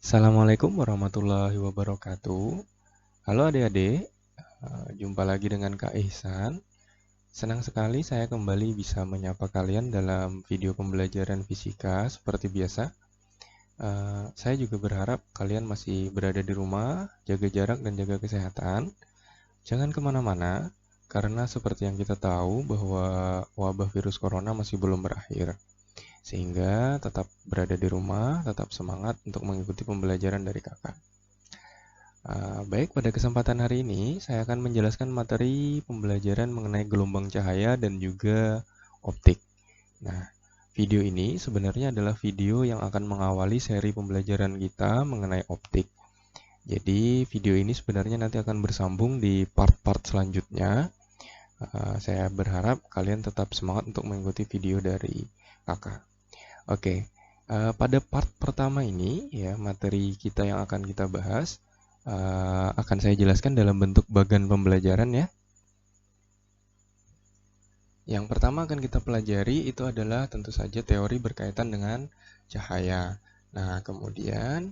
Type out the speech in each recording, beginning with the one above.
Assalamualaikum warahmatullahi wabarakatuh. Halo adik-adik, jumpa lagi dengan Kak Ihsan. Senang sekali saya kembali bisa menyapa kalian dalam video pembelajaran fisika seperti biasa. Saya juga berharap kalian masih berada di rumah, jaga jarak dan jaga kesehatan. Jangan kemana-mana, karena seperti yang kita tahu bahwa wabah virus corona masih belum berakhir. Sehingga tetap berada di rumah, tetap semangat untuk mengikuti pembelajaran dari kakak. Baik, pada kesempatan hari ini saya akan menjelaskan materi pembelajaran mengenai gelombang cahaya dan juga optik. Nah, video ini sebenarnya adalah video yang akan mengawali seri pembelajaran kita mengenai optik. Jadi, video ini sebenarnya nanti akan bersambung di part-part selanjutnya. Saya berharap kalian tetap semangat untuk mengikuti video dari kakak. Oke, pada part pertama ini ya materi kita yang akan kita bahas akan saya jelaskan dalam bentuk bagan pembelajaran ya. Yang pertama akan kita pelajari itu adalah tentu saja teori berkaitan dengan cahaya. Nah, kemudian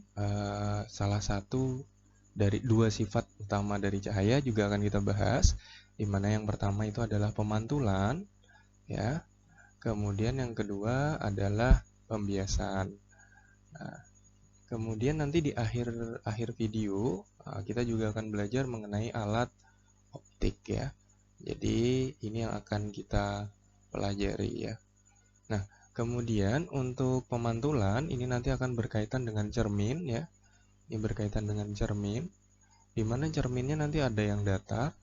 salah satu dari dua sifat utama dari cahaya juga akan kita bahas, di mana yang pertama itu adalah pemantulan, ya. Kemudian yang kedua adalah pembiasan. Nah, kemudian nanti di akhir video kita juga akan belajar mengenai alat optik ya. Jadi ini yang akan kita pelajari ya. Nah, kemudian untuk pemantulan ini nanti akan berkaitan dengan cermin ya. Ini berkaitan dengan cermin, di mana cerminnya nanti ada yang datar,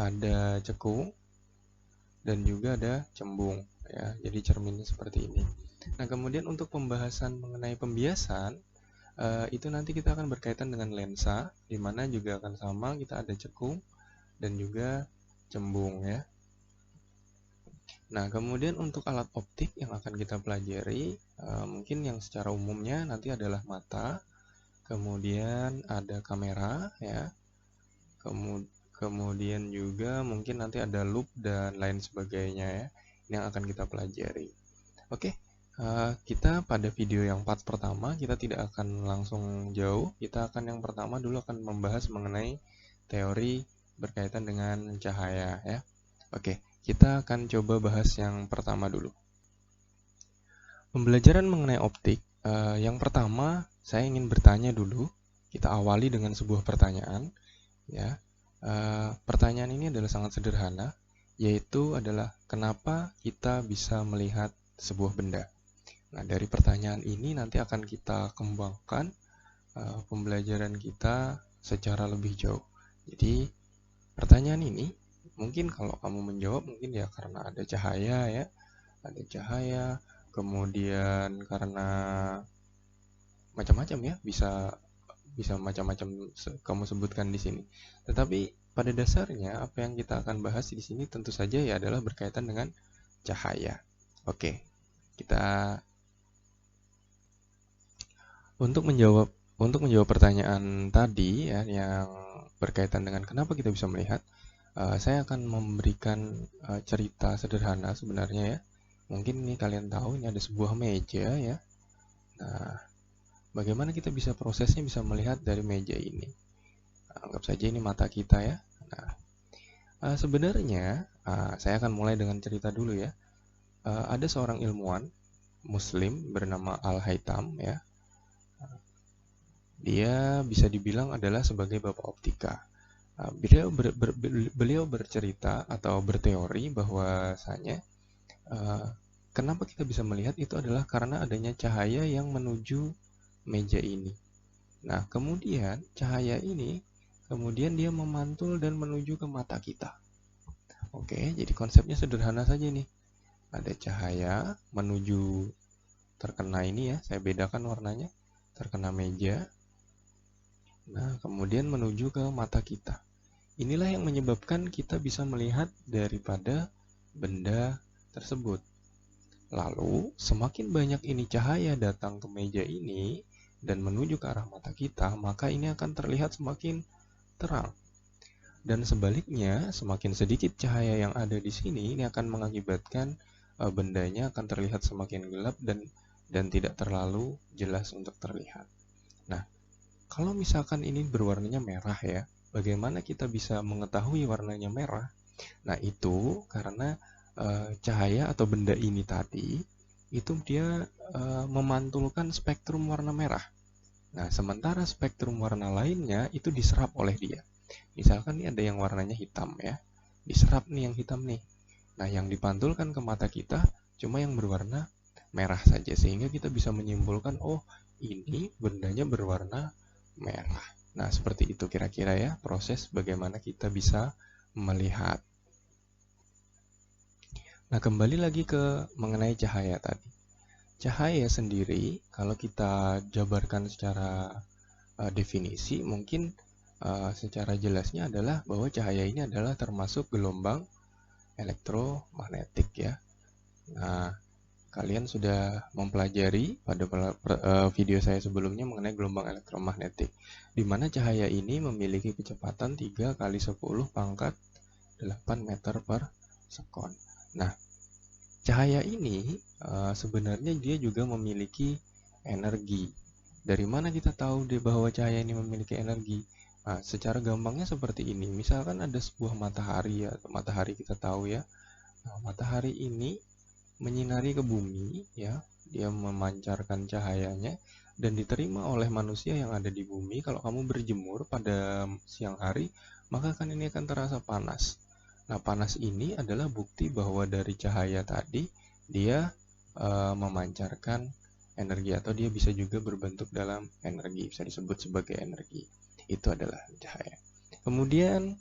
ada cekung, dan juga ada cembung ya. Jadi cerminnya seperti ini. Nah, kemudian untuk pembahasan mengenai pembiasan itu nanti kita akan berkaitan dengan lensa, di mana juga akan sama, kita ada cekung dan juga cembung ya. Nah, kemudian untuk alat optik yang akan kita pelajari, mungkin yang secara umumnya nanti adalah mata, kemudian ada kamera ya, kemudian juga mungkin nanti ada loop dan lain sebagainya ya, yang akan kita pelajari. Oke, kita pada video yang part pertama kita tidak akan langsung jauh, kita akan yang pertama dulu akan membahas mengenai teori berkaitan dengan cahaya ya. Oke, kita akan coba bahas yang pertama dulu. Pembelajaran mengenai optik, yang pertama saya ingin bertanya dulu, kita awali dengan sebuah pertanyaan ya. Pertanyaan ini adalah sangat sederhana, yaitu adalah kenapa kita bisa melihat sebuah benda. Nah, dari pertanyaan ini nanti akan kita kembangkan pembelajaran kita secara lebih jauh. Jadi, pertanyaan ini mungkin kalau kamu menjawab mungkin ya karena ada cahaya ya, ada cahaya, kemudian karena macam-macam ya, bisa macam-macam kamu sebutkan di sini. Tetapi pada dasarnya apa yang kita akan bahas di sini tentu saja ya adalah berkaitan dengan cahaya. Oke, kita untuk menjawab pertanyaan tadi ya yang berkaitan dengan kenapa kita bisa melihat, saya akan memberikan cerita sederhana sebenarnya ya. Mungkin ini kalian tahu ini ada sebuah meja ya. Nah, bagaimana kita bisa prosesnya bisa melihat dari meja ini? Anggap saja ini mata kita ya. Nah, sebenarnya saya akan mulai dengan cerita dulu ya. Ada seorang ilmuwan Muslim bernama Al-Haytham ya. Dia bisa dibilang adalah sebagai bapak optika. Beliau bercerita atau berteori bahwasanya kenapa kita bisa melihat itu adalah karena adanya cahaya yang menuju meja ini. Nah, kemudian cahaya ini kemudian dia memantul dan menuju ke mata kita. Oke, jadi konsepnya sederhana saja nih. Ada cahaya menuju terkena ini ya, saya bedakan warnanya, terkena meja. Nah, kemudian menuju ke mata kita. Inilah yang menyebabkan kita bisa melihat daripada benda tersebut. Lalu, semakin banyak ini cahaya datang ke meja ini dan menuju ke arah mata kita, maka ini akan terlihat semakin terang. Dan sebaliknya, semakin sedikit cahaya yang ada di sini, ini akan mengakibatkan bendanya akan terlihat semakin gelap dan tidak terlalu jelas untuk terlihat. kalau misalkan ini berwarnanya merah ya, bagaimana kita bisa mengetahui warnanya merah? Nah, itu karena cahaya atau benda ini tadi itu dia memantulkan spektrum warna merah. Nah, sementara spektrum warna lainnya itu diserap oleh dia. Misalkan nih ada yang warnanya hitam ya, diserap nih yang hitam nih. Nah, yang dipantulkan ke mata kita cuma yang berwarna merah saja, sehingga kita bisa menyimpulkan, oh ini bendanya berwarna merah. Nah, seperti itu kira-kira ya proses bagaimana kita bisa melihat. Nah, kembali lagi ke mengenai cahaya tadi. Cahaya sendiri, kalau kita jabarkan secara definisi, mungkin secara jelasnya adalah bahwa cahaya ini adalah termasuk gelombang elektromagnetik ya. Nah, kalian sudah mempelajari pada video saya sebelumnya mengenai gelombang elektromagnetik, di mana cahaya ini memiliki kecepatan 3 kali 10 pangkat 8 meter per sekon. Nah, cahaya ini sebenarnya dia juga memiliki energi. Dari mana kita tahu bahwa cahaya ini memiliki energi? Nah, secara gampangnya seperti ini. Misalkan ada sebuah matahari ya, matahari kita tahu ya. Nah, matahari ini menyinari ke bumi ya, dia memancarkan cahayanya dan diterima oleh manusia yang ada di bumi. Kalau kamu berjemur pada siang hari, maka kan ini akan terasa panas. Nah, panas ini adalah bukti bahwa dari cahaya tadi dia memancarkan energi, atau dia bisa juga berbentuk dalam energi, bisa disebut sebagai energi. Itu adalah cahaya. Kemudian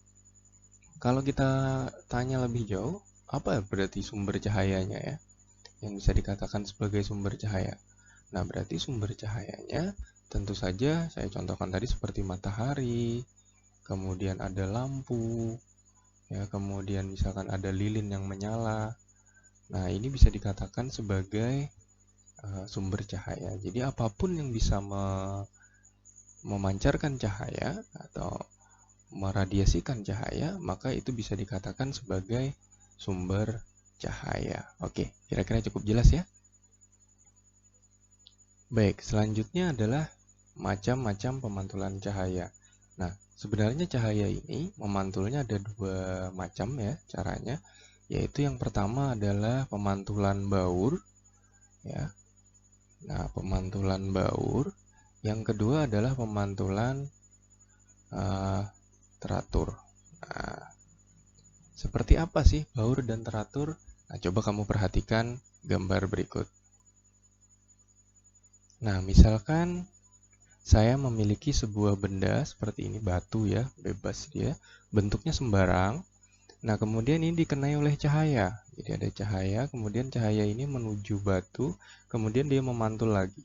kalau kita tanya lebih jauh, apa berarti sumber cahayanya ya? Yang bisa dikatakan sebagai sumber cahaya. Nah, berarti sumber cahayanya tentu saja saya contohkan tadi seperti matahari, kemudian ada lampu, ya, kemudian misalkan ada lilin yang menyala. Nah, ini bisa dikatakan sebagai sumber cahaya. Jadi apapun yang bisa memancarkan cahaya atau meradiasikan cahaya, maka itu bisa dikatakan sebagai sumber cahaya. Oke, kira-kira cukup jelas ya? Baik, selanjutnya adalah macam-macam pemantulan cahaya. Nah, sebenarnya cahaya ini memantulnya ada dua macam ya caranya, yaitu yang pertama adalah pemantulan baur ya. Nah, pemantulan baur. Yang kedua adalah pemantulan teratur. Nah, seperti apa sih baur dan teratur? Nah, coba kamu perhatikan gambar berikut. Nah, misalkan saya memiliki sebuah benda seperti ini, batu ya, bebas dia, bentuknya sembarang. Nah, kemudian ini dikenai oleh cahaya. Jadi ada cahaya, kemudian cahaya ini menuju batu, kemudian dia memantul lagi.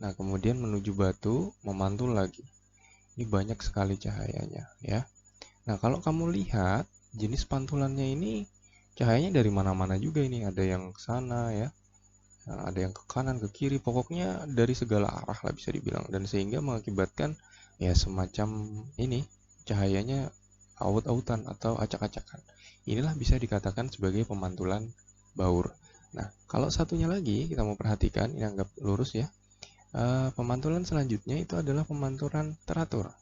Nah, kemudian menuju batu, memantul lagi. Ini banyak sekali cahayanya ya. Nah, kalau kamu lihat jenis pantulannya ini, cahayanya dari mana-mana juga ini. Ada yang ke sana ya, nah, ada yang ke kanan, ke kiri, pokoknya dari segala arah lah bisa dibilang. Dan sehingga mengakibatkan ya semacam ini, cahayanya aut-autan atau acak-acakan. Inilah bisa dikatakan sebagai pemantulan baur. Nah, kalau satunya lagi kita mau perhatikan, ini anggap lurus ya. Pemantulan selanjutnya itu adalah pemantulan teratur.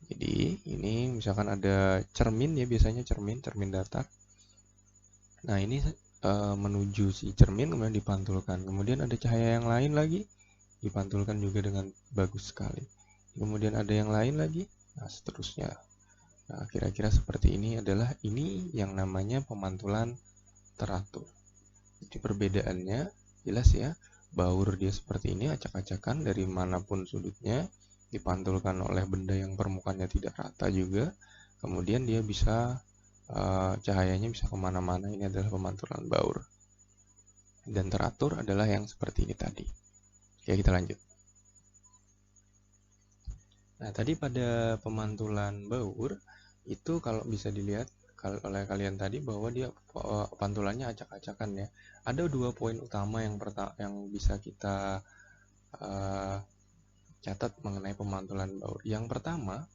Jadi ini misalkan ada cermin ya, biasanya cermin datar. Nah, ini menuju si cermin kemudian dipantulkan. Kemudian ada cahaya yang lain lagi, dipantulkan juga dengan bagus sekali. Kemudian ada yang lain lagi, nah seterusnya. Nah, kira-kira seperti ini adalah yang namanya pemantulan teratur. Jadi perbedaannya jelas ya, baur dia seperti ini, acak-acakan dari manapun sudutnya, dipantulkan oleh benda yang permukaannya tidak rata juga. Kemudian dia bisa cahayanya bisa kemana-mana. Ini adalah pemantulan baur. Dan teratur adalah yang seperti ini tadi. Oke, kita lanjut. Nah, tadi pada pemantulan baur itu kalau bisa dilihat oleh kalian tadi bahwa dia pantulannya acak-acakan ya. Ada dua poin utama yang bisa kita catat mengenai pemantulan baur. Yang pertama,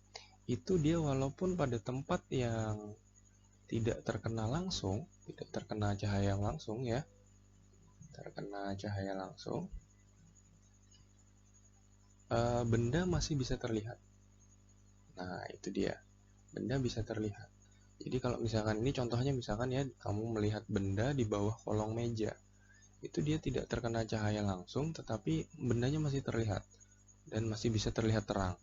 itu dia walaupun pada tempat yang tidak terkena langsung, tidak terkena cahaya langsung ya, terkena cahaya langsung, benda masih bisa terlihat. Nah, itu dia. Benda bisa terlihat. Jadi kalau misalkan ini contohnya, misalkan ya kamu melihat benda di bawah kolong meja. Itu dia tidak terkena cahaya langsung, tetapi bendanya masih terlihat dan masih bisa terlihat terang.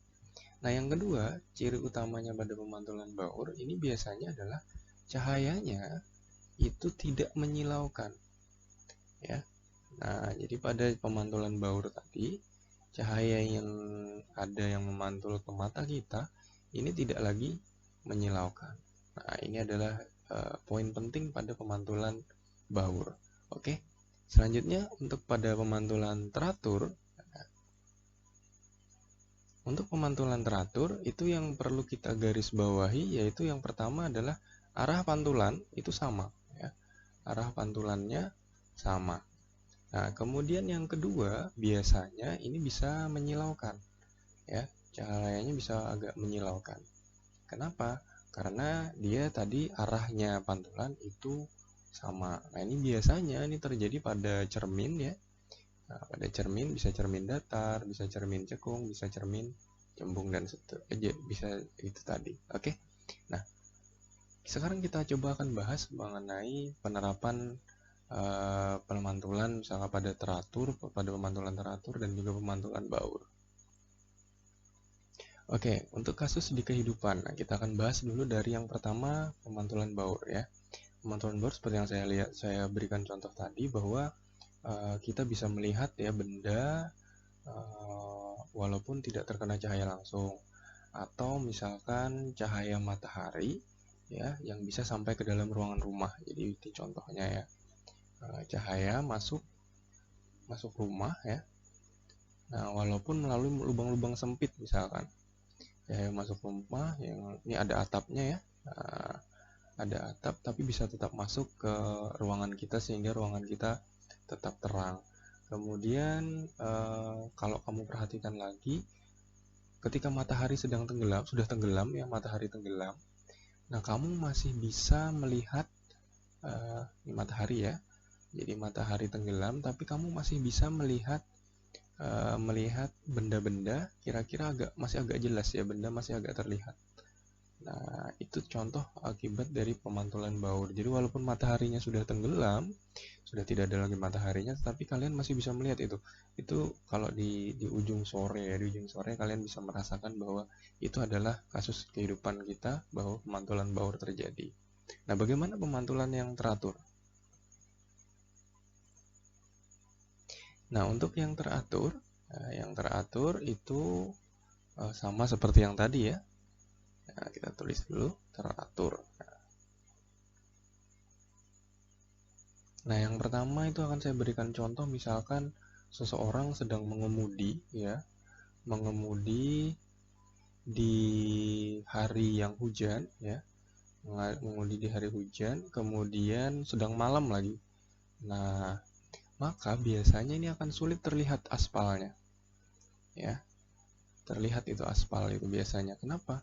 Nah, yang kedua, ciri utamanya pada pemantulan baur ini biasanya adalah cahayanya itu tidak menyilaukan, ya. Nah, jadi pada pemantulan baur tadi, cahaya yang ada yang memantul ke mata kita ini tidak lagi menyilaukan. Nah, ini adalah poin penting pada pemantulan baur. Oke. Selanjutnya untuk pada pemantulan teratur, untuk pemantulan teratur itu yang perlu kita garis bawahi, yaitu yang pertama adalah arah pantulan itu sama, ya. Arah pantulannya sama. Nah, kemudian yang kedua biasanya ini bisa menyilaukan, ya. Cahayanya bisa agak menyilaukan. Kenapa? Karena dia tadi arahnya pantulan itu sama. Nah, ini biasanya ini terjadi pada cermin, ya. Nah, pada cermin bisa cermin datar, bisa cermin cekung, bisa cermin cembung, dan bisa itu tadi. Oke. Nah, sekarang kita coba akan bahas mengenai penerapan pemantulan misalnya pada pemantulan teratur dan juga pemantulan baur. Oke, untuk kasus di kehidupan, nah kita akan bahas dulu dari yang pertama, pemantulan baur, ya. Pemantulan baur seperti yang saya berikan contoh tadi, bahwa kita bisa melihat ya benda walaupun tidak terkena cahaya langsung, atau misalkan cahaya matahari, ya, yang bisa sampai ke dalam ruangan rumah. Jadi itu contohnya, ya. Cahaya masuk rumah, ya. Nah, walaupun melalui lubang-lubang sempit misalkan. Cahaya masuk rumah yang ini ada atapnya, ya. Nah, ada atap tapi bisa tetap masuk ke ruangan kita sehingga ruangan kita tetap terang. Kemudian kalau kamu perhatikan lagi, ketika matahari sudah tenggelam, ya, matahari tenggelam. Nah, kamu masih bisa melihat ini matahari, ya. Jadi matahari tenggelam tapi kamu masih bisa melihat benda-benda kira-kira masih agak jelas, ya, benda masih agak terlihat. Nah, itu contoh akibat dari pemantulan baur. Jadi walaupun mataharinya sudah tenggelam, sudah tidak ada lagi mataharinya, tapi kalian masih bisa melihat itu. Itu kalau di ujung sore, ya, di ujung sore kalian bisa merasakan bahwa itu adalah kasus kehidupan kita, bahwa pemantulan baur terjadi. Nah, bagaimana pemantulan yang teratur? Nah, untuk yang teratur, itu sama seperti yang tadi, ya. Nah, kita tulis dulu teratur. Nah, yang pertama itu akan saya berikan contoh, misalkan seseorang sedang mengemudi, ya, mengemudi di hari yang hujan, ya, mengemudi di hari hujan, kemudian sedang malam lagi. Nah, maka biasanya ini akan sulit terlihat aspalnya, ya, terlihat itu aspal itu biasanya. Kenapa?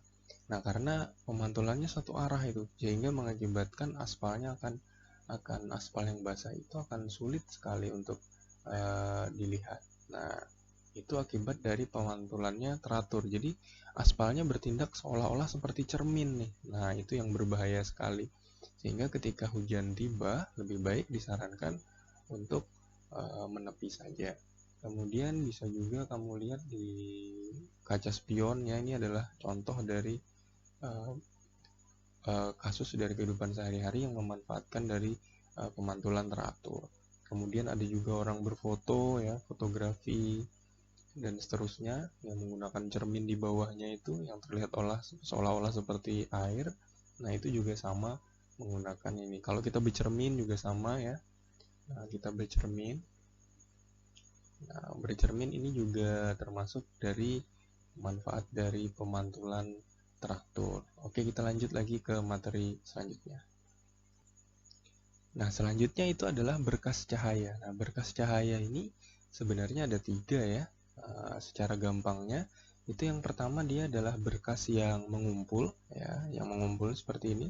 Nah, karena pemantulannya satu arah itu, sehingga mengakibatkan aspalnya akan aspal yang basah itu akan sulit sekali untuk dilihat. Nah, itu akibat dari pemantulannya teratur. Jadi aspalnya bertindak seolah-olah seperti cermin nih. Nah, itu yang berbahaya sekali. Sehingga ketika hujan tiba, lebih baik disarankan untuk menepi saja. Kemudian bisa juga kamu lihat di kaca spionnya, ini adalah contoh dari kasus dari kehidupan sehari-hari yang memanfaatkan dari pemantulan teratur. Kemudian ada juga orang berfoto, ya, fotografi dan seterusnya yang menggunakan cermin di bawahnya itu yang terlihat seolah-olah seperti air. Nah, itu juga sama menggunakan ini. Kalau kita bercermin juga sama, ya. Nah, kita bercermin. Nah, bercermin ini juga termasuk dari manfaat dari pemantulan teratur. Oke, kita lanjut lagi ke materi selanjutnya. Nah, selanjutnya itu adalah berkas cahaya. Nah, berkas cahaya ini sebenarnya ada 3, ya. Secara gampangnya, itu yang pertama dia adalah berkas yang mengumpul, ya, yang mengumpul seperti ini.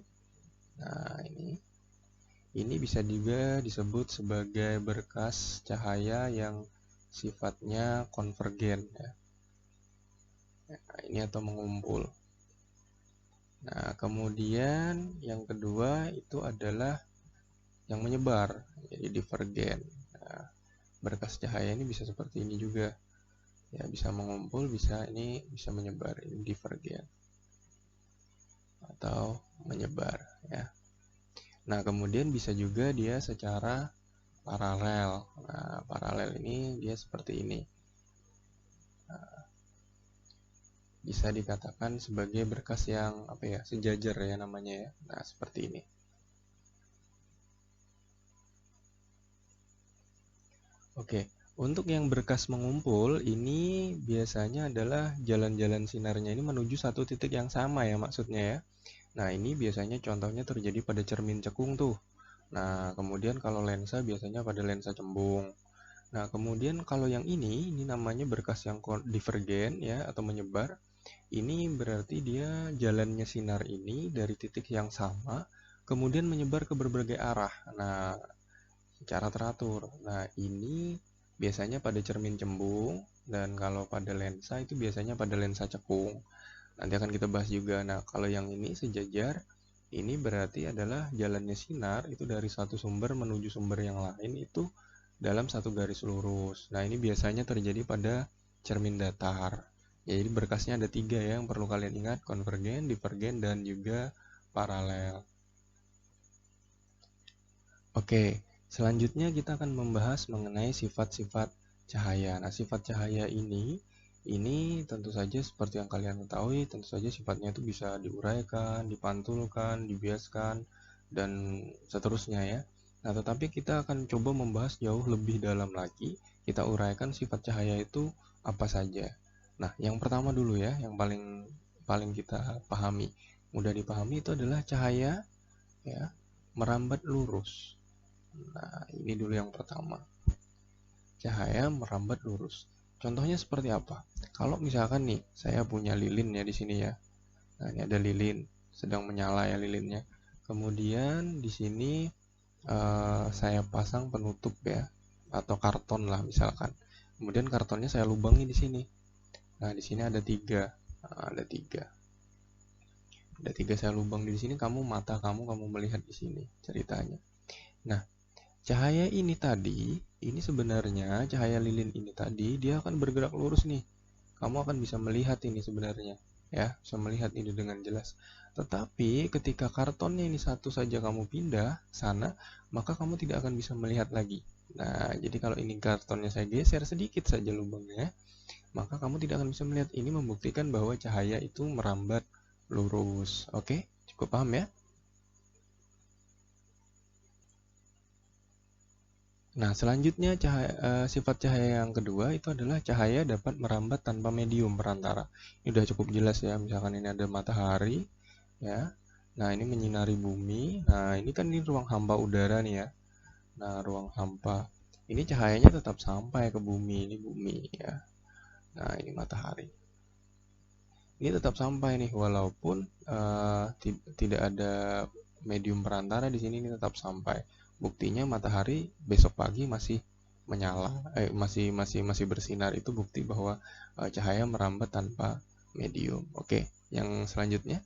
Nah, ini bisa juga disebut sebagai berkas cahaya yang sifatnya konvergen, ya. Nah, ini atau mengumpul. Nah, kemudian yang kedua itu adalah yang menyebar, jadi divergen. Nah, berkas cahaya ini bisa seperti ini juga. Ya, bisa mengumpul, bisa ini bisa menyebar, ini divergen atau menyebar ya. Nah, kemudian bisa juga dia secara paralel. Nah, paralel ini dia seperti ini. Nah, bisa dikatakan sebagai berkas yang apa ya, sejajar ya namanya ya. Nah, seperti ini. Oke, untuk yang berkas mengumpul ini biasanya adalah jalan-jalan sinarnya ini menuju satu titik yang sama ya maksudnya ya. Nah, ini biasanya contohnya terjadi pada cermin cekung tuh. Nah, kemudian kalau lensa biasanya pada lensa cembung. Nah, kemudian kalau yang ini namanya berkas yang divergen ya atau menyebar. Ini berarti dia jalannya sinar ini dari titik yang sama, kemudian menyebar ke berbagai arah. Nah, secara teratur. Nah, ini biasanya pada cermin cembung dan kalau pada lensa itu biasanya pada lensa cekung. Nanti akan kita bahas juga. Nah, kalau yang ini sejajar, ini berarti adalah jalannya sinar itu dari satu sumber menuju sumber yang lain itu dalam satu garis lurus. Nah, ini biasanya terjadi pada cermin datar. Ya, jadi berkasnya ada 3 ya yang perlu kalian ingat, konvergen, divergen, dan juga paralel. Oke, selanjutnya kita akan membahas mengenai sifat-sifat cahaya. Nah, sifat cahaya ini tentu saja seperti yang kalian ketahui, tentu saja sifatnya itu bisa diuraikan, dipantulkan, dibiaskan, dan seterusnya ya. Nah, tetapi kita akan coba membahas jauh lebih dalam lagi. Kita uraikan sifat cahaya itu apa saja. Nah, yang pertama dulu ya, yang paling paling kita pahami, mudah dipahami itu adalah cahaya ya merambat lurus. Nah, ini dulu yang pertama. Cahaya merambat lurus. Contohnya seperti apa? Kalau misalkan nih, saya punya lilin ya di sini ya. Nah, ini ada lilin, sedang menyala ya lilinnya. Kemudian di sini saya pasang penutup ya, atau karton lah misalkan. Kemudian kartonnya saya lubangi di sini. Nah, di sini ada 3. Nah, ada 3. Ada 3 saya lubang di sini. Kamu melihat di sini ceritanya. Nah, cahaya ini tadi, ini sebenarnya cahaya lilin ini tadi, dia akan bergerak lurus nih. Kamu akan bisa melihat ini sebenarnya, ya, bisa melihat ini dengan jelas. Tetapi ketika kartonnya ini satu saja kamu pindah sana, maka kamu tidak akan bisa melihat lagi. Nah, jadi kalau ini kartonnya saya geser sedikit saja lubangnya, maka kamu tidak akan bisa melihat. Ini membuktikan bahwa cahaya itu merambat lurus. Oke, cukup paham ya? Nah, selanjutnya sifat cahaya yang kedua itu adalah cahaya dapat merambat tanpa medium perantara. Ini udah cukup jelas ya, misalkan ini ada matahari, ya. Nah, ini menyinari bumi. Nah, ini kan ini ruang hampa udara nih ya. Nah, ruang hampa. Ini cahayanya tetap sampai ke bumi, ini bumi ya. Nah, ini matahari. Ini tetap sampai nih, walaupun tidak ada medium perantara di sini, ini tetap sampai. Buktinya matahari besok pagi masih menyala, masih bersinar. Itu bukti bahwa cahaya merambat tanpa medium. Oke, yang selanjutnya.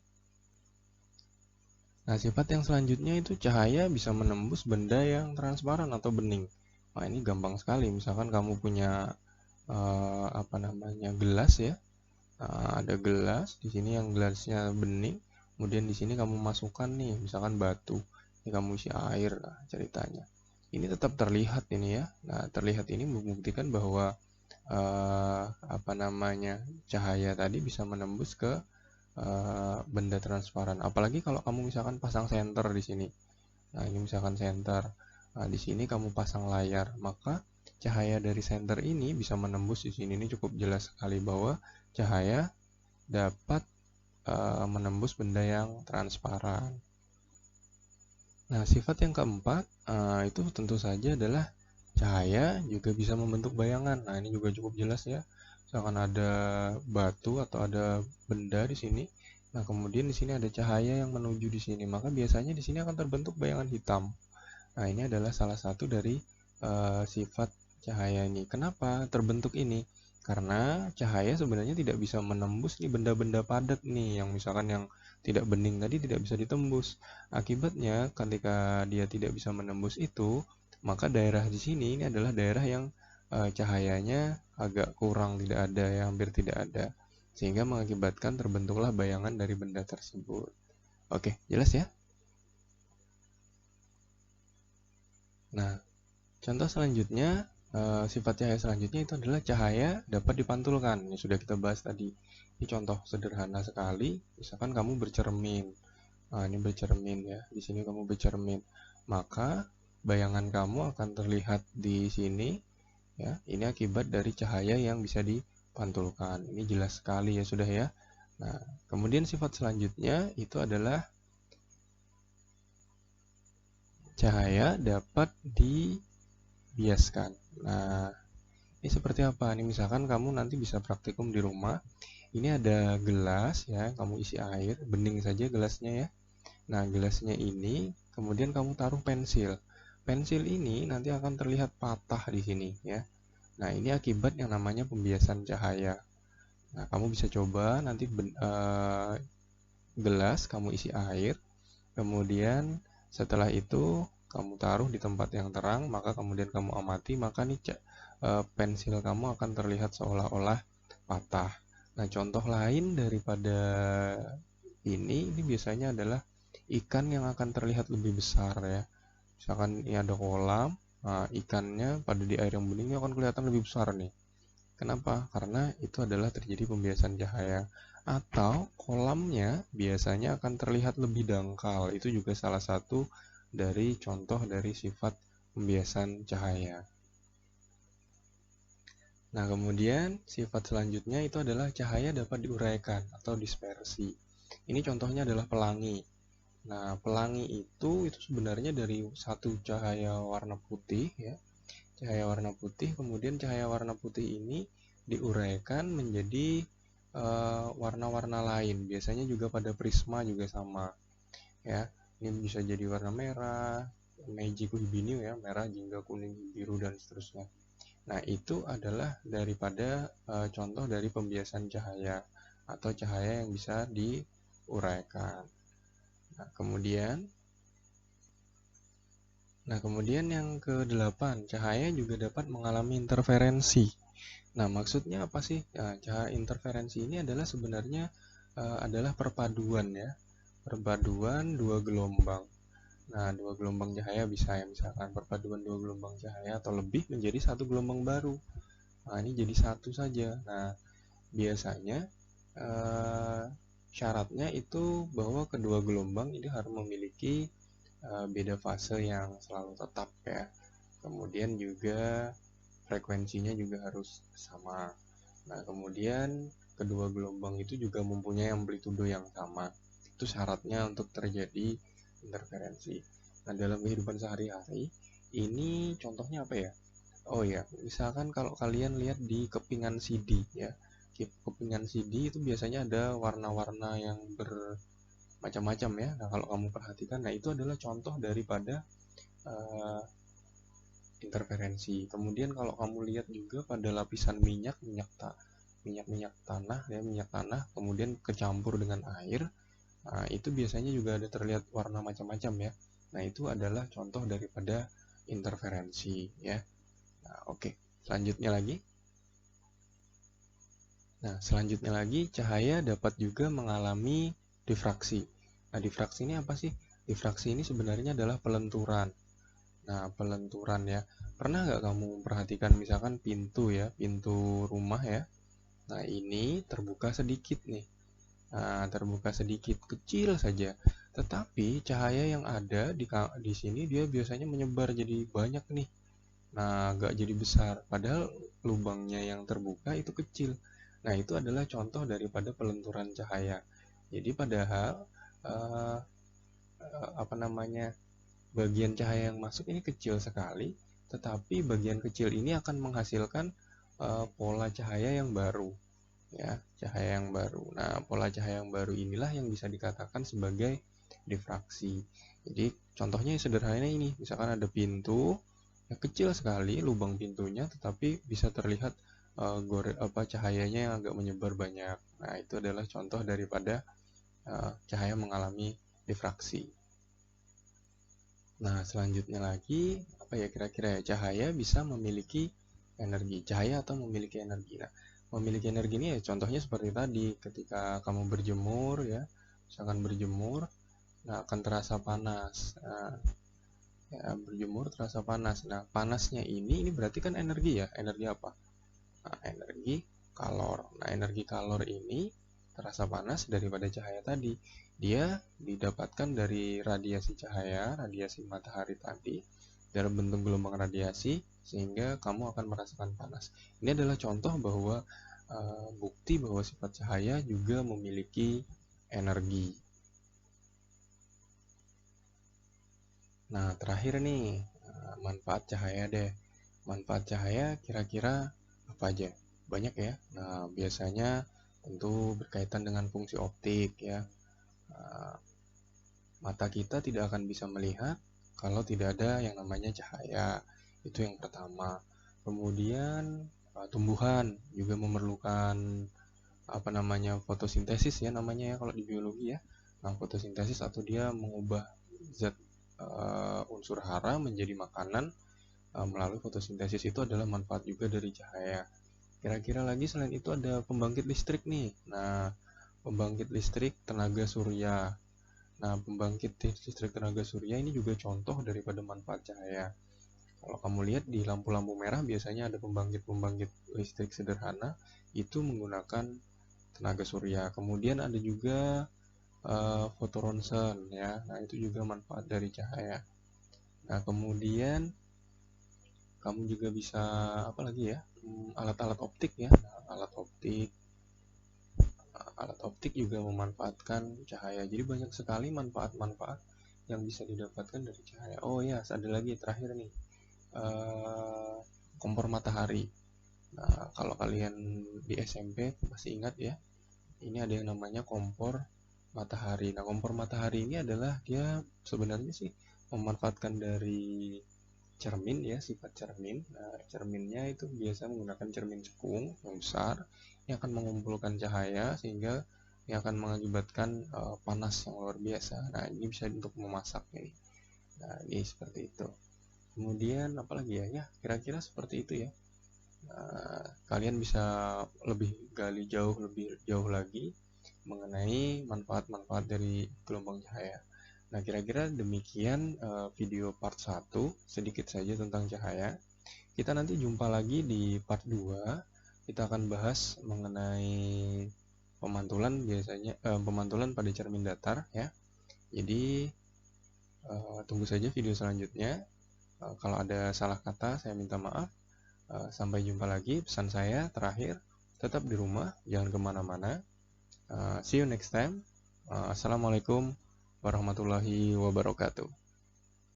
Nah, sifat yang selanjutnya itu cahaya bisa menembus benda yang transparan atau bening. Nah, ini gampang sekali. Misalkan kamu punya apa namanya gelas ya. Nah, ada gelas di sini yang gelasnya bening. Kemudian di sini kamu masukkan nih, misalkan batu. Ini kamu isi air lah ceritanya. Ini tetap terlihat ini ya. Nah, terlihat ini membuktikan bahwa apa namanya cahaya tadi bisa menembus ke benda transparan. Apalagi kalau kamu misalkan pasang senter di sini. Nah, ini misalkan senter. Nah, di sini kamu pasang layar, maka cahaya dari senter ini bisa menembus di sini. Ini cukup jelas sekali bahwa cahaya dapat menembus benda yang transparan. Nah, sifat yang keempat itu tentu saja adalah cahaya juga bisa membentuk bayangan. Nah, ini juga cukup jelas ya. Misalkan ada batu atau ada benda di sini. Nah, kemudian di sini ada cahaya yang menuju di sini, maka biasanya di sini akan terbentuk bayangan hitam. Nah, ini adalah salah satu dari sifat cahaya ini. Kenapa terbentuk ini? Karena cahaya sebenarnya tidak bisa menembus nih benda-benda padat nih, yang misalkan yang tidak bening tadi tidak bisa ditembus. Akibatnya ketika dia tidak bisa menembus itu, maka daerah di sini ini adalah daerah yang cahayanya agak kurang, tidak ada ya, hampir tidak ada. Sehingga mengakibatkan terbentuklah bayangan dari benda tersebut. Oke, jelas ya? Nah, contoh selanjutnya, sifat cahaya selanjutnya itu adalah cahaya dapat dipantulkan. Ini sudah kita bahas tadi. Ini contoh sederhana sekali. Misalkan kamu bercermin. Nah, ini bercermin ya. Di sini kamu bercermin. Maka bayangan kamu akan terlihat di sini ya. Ini akibat dari cahaya yang bisa dipantulkan. Ini jelas sekali ya sudah ya. Nah, kemudian sifat selanjutnya itu adalah cahaya dapat dibiaskan. Nah, ini seperti apa? Ini misalkan kamu nanti bisa praktikum di rumah. Ini ada gelas ya, kamu isi air, bening saja gelasnya ya. Nah, gelasnya ini kemudian kamu taruh pensil. Pensil ini nanti akan terlihat patah di sini ya. Nah, ini akibat yang namanya pembiasan cahaya. Nah, kamu bisa coba nanti gelas kamu isi air, kemudian setelah itu kamu taruh di tempat yang terang, maka kemudian kamu amati, maka nih pensil kamu akan terlihat seolah-olah patah. Nah, contoh lain daripada ini biasanya adalah ikan yang akan terlihat lebih besar ya. Misalkan ini ada kolam, nah, ikannya pada di air yang beningnya akan kelihatan lebih besar nih. Kenapa? Karena itu adalah terjadi pembiasan cahaya. Atau kolamnya biasanya akan terlihat lebih dangkal. Itu juga salah satu dari contoh dari sifat pembiasan cahaya. Nah, kemudian sifat selanjutnya itu adalah cahaya dapat diuraikan atau dispersi. Ini contohnya adalah pelangi. Nah, pelangi itu sebenarnya dari satu cahaya warna putih ya. Cahaya warna putih, kemudian cahaya warna putih ini diuraikan menjadi warna-warna lain. Biasanya juga pada prisma juga sama ya. Ini bisa jadi warna merah, Meiji Kuhibinu ya, merah, jingga, kuning, biru dan seterusnya. Nah, itu adalah daripada contoh dari pembiasan cahaya atau cahaya yang bisa diuraikan. Nah, kemudian yang ke-8, cahaya juga dapat mengalami interferensi. Nah, maksudnya apa sih? Nah, cahaya interferensi ini adalah sebenarnya adalah perpaduan ya. Perpaduan dua gelombang. Nah, dua gelombang cahaya bisa ya, misalkan perpaduan dua gelombang cahaya atau lebih menjadi satu gelombang baru. Nah, ini jadi satu saja. Nah, biasanya syaratnya itu bahwa kedua gelombang ini harus memiliki beda fase yang selalu tetap ya. Kemudian juga frekuensinya juga harus sama. Nah, kemudian kedua gelombang itu juga mempunyai amplitudo yang sama. Itu syaratnya untuk terjadi interferensi. Nah, dalam kehidupan sehari-hari, ini contohnya apa ya? Oh ya, misalkan kalau kalian lihat di kepingan CD ya. Kepingan CD itu biasanya ada warna-warna yang bermacam-macam ya. Nah, kalau kamu perhatikan, nah itu adalah contoh daripada uh, interferensi. Kemudian kalau kamu lihat juga pada lapisan minyak tanah ya, minyak tanah kemudian kecampur dengan air, nah, itu biasanya juga ada terlihat warna macam-macam ya. Nah, itu adalah contoh daripada interferensi ya. Nah, oke. Selanjutnya lagi cahaya dapat juga mengalami difraksi. Nah, difraksi ini apa sih? Difraksi ini sebenarnya adalah pelenturan. Nah, pelenturan ya. Pernah nggak kamu perhatikan misalkan pintu ya, pintu rumah ya. Nah, ini terbuka sedikit nih. Nah, terbuka sedikit, kecil saja. Tetapi cahaya yang ada di sini dia biasanya menyebar jadi banyak nih. Nah, nggak jadi besar. Padahal lubangnya yang terbuka itu kecil. Nah, itu adalah contoh daripada pelenturan cahaya. Jadi padahal eh, apa namanya, bagian cahaya yang masuk ini kecil sekali, tetapi bagian kecil ini akan menghasilkan pola cahaya yang baru, ya, cahaya yang baru. Nah, pola cahaya yang baru inilah yang bisa dikatakan sebagai difraksi. Jadi, contohnya sederhana ini, misalkan ada pintu yang kecil sekali lubang pintunya, tetapi bisa terlihat cahayanya yang agak menyebar banyak. Nah, itu adalah contoh daripada cahaya mengalami difraksi. Nah, selanjutnya lagi, apa ya kira-kira ya, cahaya bisa memiliki energi. Cahaya atau memiliki energi. Nah, memiliki energi ini ya contohnya seperti tadi, ketika kamu berjemur ya, misalkan berjemur, nah akan terasa panas. Nah, ya, berjemur terasa panas. Nah, panasnya ini berarti kan energi ya. Energi apa? Nah, energi kalor. Nah, energi kalor ini terasa panas daripada cahaya tadi. Dia didapatkan dari radiasi cahaya, radiasi matahari tadi, dalam bentuk gelombang radiasi, sehingga kamu akan merasakan panas. Ini adalah contoh bahwa bukti bahwa sifat cahaya juga memiliki energi. Nah, terakhir nih, manfaat cahaya deh. Manfaat cahaya kira-kira apa aja? Banyak ya. Nah, biasanya tentu berkaitan dengan fungsi optik ya. Nah, mata kita tidak akan bisa melihat kalau tidak ada yang namanya cahaya. Itu yang pertama. Kemudian tumbuhan juga memerlukan apa namanya fotosintesis ya namanya ya kalau di biologi ya. Nah, fotosintesis atau dia mengubah zat unsur hara menjadi makanan melalui fotosintesis, itu adalah manfaat juga dari cahaya. Kira-kira lagi selain itu ada pembangkit listrik nih. Nah, pembangkit listrik tenaga surya. Nah, pembangkit listrik tenaga surya ini juga contoh daripada manfaat cahaya. Kalau kamu lihat di lampu-lampu merah biasanya ada pembangkit-pembangkit listrik sederhana, itu menggunakan tenaga surya. Kemudian ada juga fotoronsen ya. Nah, itu juga manfaat dari cahaya. Nah, kemudian kamu juga bisa apa lagi ya? Alat-alat optik ya. Nah, alat optik juga memanfaatkan cahaya. Jadi banyak sekali manfaat-manfaat yang bisa didapatkan dari cahaya. Oh ya, ada lagi terakhir nih. Kompor matahari. Nah, kalau kalian di SMP pasti ingat ya, ini ada yang namanya kompor matahari. Nah, kompor matahari ini adalah dia sebenarnya sih memanfaatkan dari cermin ya, sifat cermin. Nah, cerminnya itu biasa menggunakan cermin cekung yang besar yang akan mengumpulkan cahaya sehingga yang akan mengakibatkan panas yang luar biasa. Nah, ini bisa untuk memasak ini. Nah, ini seperti itu. Kemudian apalagi ya? Ya, kira-kira seperti itu ya. Nah, kalian bisa lebih jauh lagi mengenai manfaat-manfaat dari gelombang cahaya. Nah, kira-kira demikian video part 1, sedikit saja tentang cahaya. Kita nanti jumpa lagi di part 2. Kita akan bahas mengenai pemantulan pada cermin datar ya. Jadi tunggu saja video selanjutnya. Kalau ada salah kata saya minta maaf. Sampai jumpa lagi. Pesan saya terakhir, tetap di rumah, jangan kemana-mana. See you next time. Assalamualaikum warahmatullahi wabarakatuh.